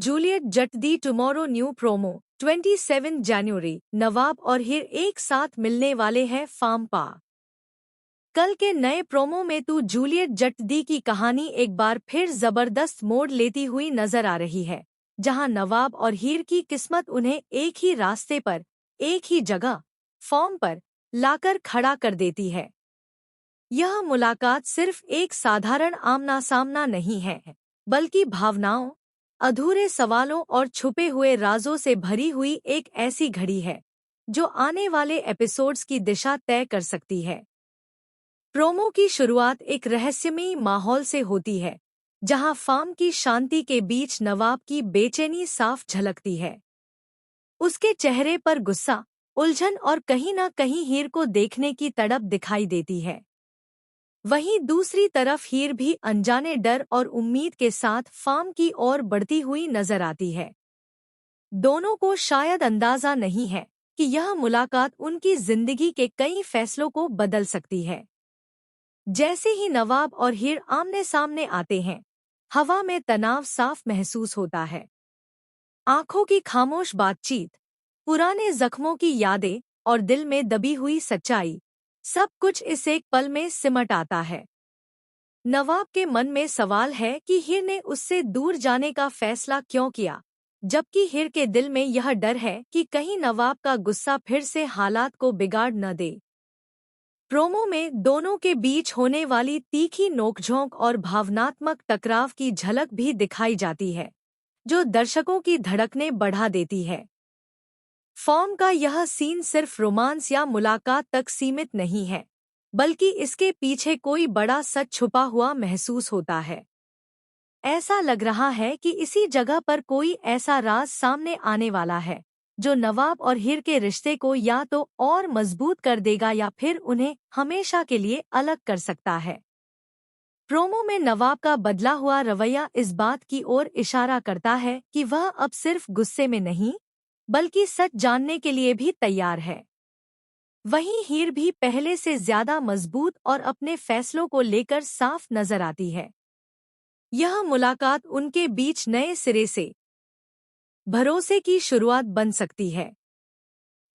Juliet जट दी tomorrow new promo 27 जनवरी। नवाब और हीर एक साथ मिलने वाले हैं फार्म पा। कल के नए प्रोमो में तू जूलियट जट दी की कहानी एक बार फिर जबरदस्त मोड़ लेती हुई नजर आ रही है, जहां नवाब और हीर की किस्मत उन्हें एक ही रास्ते पर, एक ही जगह, फॉर्म पर लाकर खड़ा कर देती है। यह मुलाकात सिर्फ एक साधारण आमना सामना नहीं है, बल्कि भावनाओं, अधूरे सवालों और छुपे हुए राजों से भरी हुई एक ऐसी घड़ी है जो आने वाले एपिसोड्स की दिशा तय कर सकती है। प्रोमो की शुरुआत एक रहस्यमयी माहौल से होती है, जहां फार्म की शांति के बीच नवाब की बेचैनी साफ झलकती है। उसके चेहरे पर गुस्सा, उलझन और कहीं न कहीं हीर को देखने की तड़प दिखाई देती है। वहीं दूसरी तरफ हीर भी अनजाने डर और उम्मीद के साथ फार्म की ओर बढ़ती हुई नजर आती है। दोनों को शायद अंदाजा नहीं है कि यह मुलाकात उनकी जिंदगी के कई फैसलों को बदल सकती है। जैसे ही नवाब और हीर आमने सामने आते हैं, हवा में तनाव साफ महसूस होता है। आंखों की खामोश बातचीत, पुराने जख्मों की यादें और दिल में दबी हुई सच्चाई, सब कुछ इस एक पल में सिमट आता है। नवाब के मन में सवाल है कि हीर ने उससे दूर जाने का फैसला क्यों किया, जबकि हीर के दिल में यह डर है कि कहीं नवाब का गुस्सा फिर से हालात को बिगाड़ न दे। प्रोमो में दोनों के बीच होने वाली तीखी नोकझोंक और भावनात्मक टकराव की झलक भी दिखाई जाती है, जो दर्शकों की धड़कनें बढ़ा देती है। फॉर्म का यह सीन सिर्फ रोमांस या मुलाकात तक सीमित नहीं है, बल्कि इसके पीछे कोई बड़ा सच छुपा हुआ महसूस होता है। ऐसा लग रहा है कि इसी जगह पर कोई ऐसा राज सामने आने वाला है जो नवाब और हीर के रिश्ते को या तो और मजबूत कर देगा या फिर उन्हें हमेशा के लिए अलग कर सकता है। प्रोमो में नवाब का बदला हुआ रवैया इस बात की ओर इशारा करता है कि वह अब सिर्फ गुस्से में नहीं, बल्कि सच जानने के लिए भी तैयार है। वहीं हीर भी पहले से ज्यादा मजबूत और अपने फैसलों को लेकर साफ नजर आती है। यह मुलाकात उनके बीच नए सिरे से भरोसे की शुरुआत बन सकती है।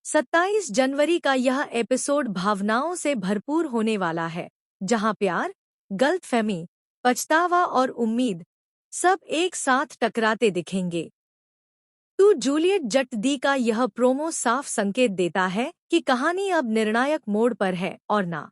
27 जनवरी का यह एपिसोड भावनाओं से भरपूर होने वाला है, जहां प्यार, गलतफहमी, पछतावा और उम्मीद सब एक साथ टकराते दिखेंगे। तो जूलियट जट दी का यह प्रोमो साफ संकेत देता है कि कहानी अब निर्णायक मोड़ पर है और ना